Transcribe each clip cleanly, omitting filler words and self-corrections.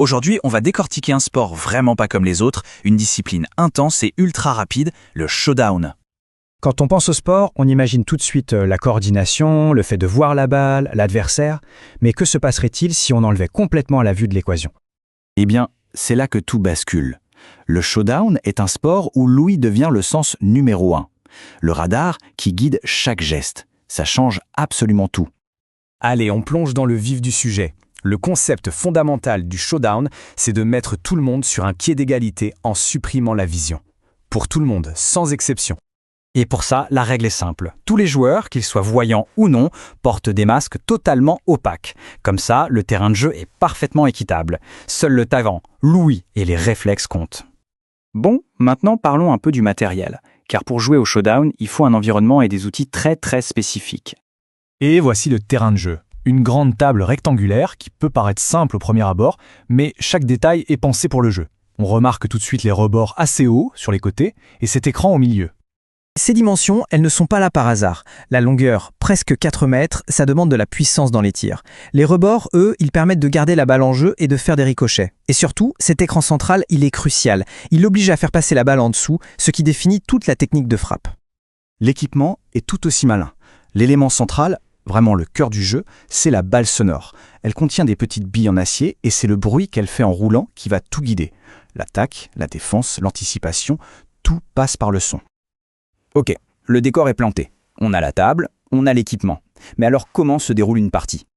Aujourd'hui, on va décortiquer un sport vraiment pas comme les autres, une discipline intense et ultra rapide, le showdown. Quand on pense au sport, on imagine tout de suite la coordination, le fait de voir la balle, l'adversaire, mais que se passerait-il si on enlevait complètement la vue de l'équation? Eh bien, c'est là que tout bascule. Le showdown est un sport où l'ouïe devient le sens numéro 1. Le radar qui guide chaque geste. Ça change absolument tout. Allez, on plonge dans le vif du sujet. Le concept fondamental du showdown, c'est de mettre tout le monde sur un pied d'égalité en supprimant la vision. Pour tout le monde, sans exception. Et pour ça, la règle est simple. Tous les joueurs, qu'ils soient voyants ou non, portent des masques totalement opaques. Comme ça, le terrain de jeu est parfaitement équitable. Seul le talent, l'ouïe et les réflexes comptent. Bon, maintenant parlons un peu du matériel. Car pour jouer au showdown, il faut un environnement et des outils très spécifiques. Et voici le terrain de jeu. Une grande table rectangulaire qui peut paraître simple au premier abord, mais chaque détail est pensé pour le jeu. On remarque tout de suite les rebords assez hauts sur les côtés et cet écran au milieu. Ces dimensions, elles ne sont pas là par hasard. La longueur, presque 4 mètres, ça demande de la puissance dans les tirs. Les rebords, eux, ils permettent de garder la balle en jeu et de faire des ricochets. Et surtout, cet écran central, il est crucial. Il oblige à faire passer la balle en dessous, ce qui définit toute la technique de frappe. L'équipement est tout aussi malin. L'élément central, vraiment le cœur du jeu, c'est la balle sonore. Elle contient des petites billes en acier et c'est le bruit qu'elle fait en roulant qui va tout guider. L'attaque, la défense, l'anticipation, tout passe par le son. Ok, le décor est planté. On a la table, on a l'équipement. Mais alors comment se déroule une partie?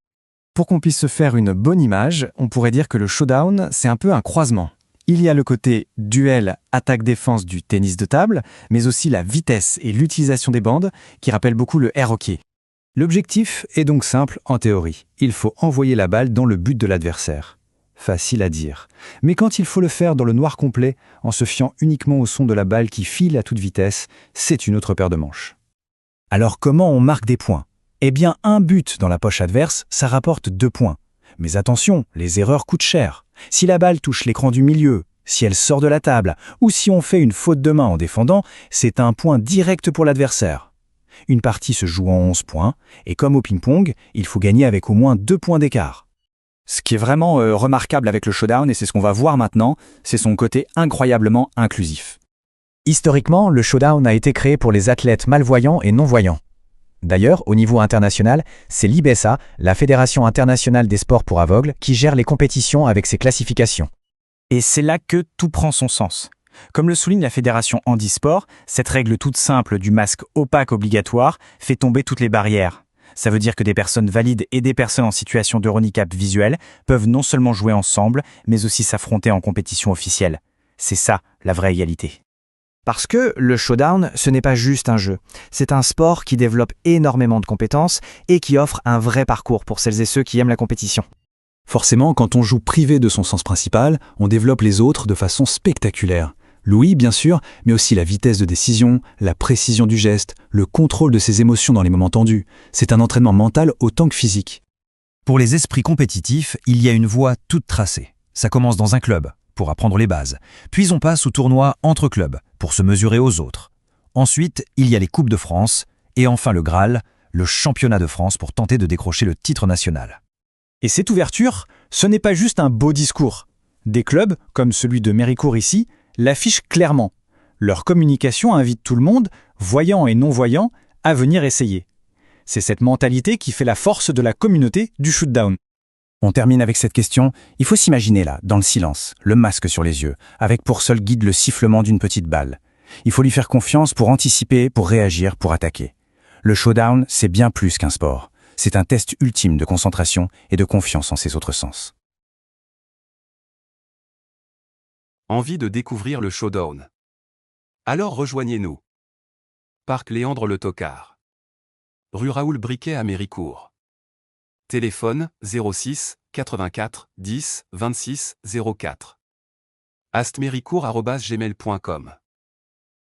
Pour qu'on puisse se faire une bonne image, on pourrait dire que le showdown, c'est un peu un croisement. Il y a le côté duel, attaque-défense du tennis de table, mais aussi la vitesse et l'utilisation des bandes qui rappellent beaucoup le air hockey. L'objectif est donc simple en théorie. Il faut envoyer la balle dans le but de l'adversaire. Facile à dire. Mais quand il faut le faire dans le noir complet, en se fiant uniquement au son de la balle qui file à toute vitesse, c'est une autre paire de manches. Alors comment on marque des points? Eh bien, un but dans la poche adverse, ça rapporte 2 points. Mais attention, les erreurs coûtent cher. Si la balle touche l'écran du milieu, si elle sort de la table, ou si on fait une faute de main en défendant, c'est un point direct pour l'adversaire. Une partie se joue en 11 points, et comme au ping-pong, il faut gagner avec au moins 2 points d'écart. Ce qui est vraiment remarquable avec le showdown, et c'est ce qu'on va voir maintenant, c'est son côté incroyablement inclusif. Historiquement, le showdown a été créé pour les athlètes malvoyants et non-voyants. D'ailleurs, au niveau international, c'est l'IBESA, la Fédération internationale des sports pour aveugles, qui gère les compétitions avec ses classifications. Et c'est là que tout prend son sens. Comme le souligne la Fédération Handisport, cette règle toute simple du masque opaque obligatoire fait tomber toutes les barrières. Ça veut dire que des personnes valides et des personnes en situation de handicap visuel peuvent non seulement jouer ensemble, mais aussi s'affronter en compétition officielle. C'est ça, la vraie égalité. Parce que le showdown, ce n'est pas juste un jeu. C'est un sport qui développe énormément de compétences et qui offre un vrai parcours pour celles et ceux qui aiment la compétition. Forcément, quand on joue privé de son sens principal, on développe les autres de façon spectaculaire. L'ouïe, bien sûr, mais aussi la vitesse de décision, la précision du geste, le contrôle de ses émotions dans les moments tendus. C'est un entraînement mental autant que physique. Pour les esprits compétitifs, il y a une voie toute tracée. Ça commence dans un club, pour apprendre les bases. Puis on passe au tournoi entre clubs, pour se mesurer aux autres. Ensuite, il y a les Coupes de France, et enfin le Graal, le championnat de France pour tenter de décrocher le titre national. Et cette ouverture, ce n'est pas juste un beau discours. Des clubs, comme celui de Méricourt ici, l'affichent clairement. Leur communication invite tout le monde, voyant et non-voyant, à venir essayer. C'est cette mentalité qui fait la force de la communauté du shootdown. On termine avec cette question. Il faut s'imaginer là, dans le silence, le masque sur les yeux, avec pour seul guide le sifflement d'une petite balle. Il faut lui faire confiance pour anticiper, pour réagir, pour attaquer. Le showdown, c'est bien plus qu'un sport. C'est un test ultime de concentration et de confiance en ses autres sens. Envie de découvrir le showdown? Alors rejoignez-nous. Parc Léandre Le Tocard. Rue Raoul Briquet à Méricourt. Téléphone 06 84 10 26 04. astméricourt@gmail.com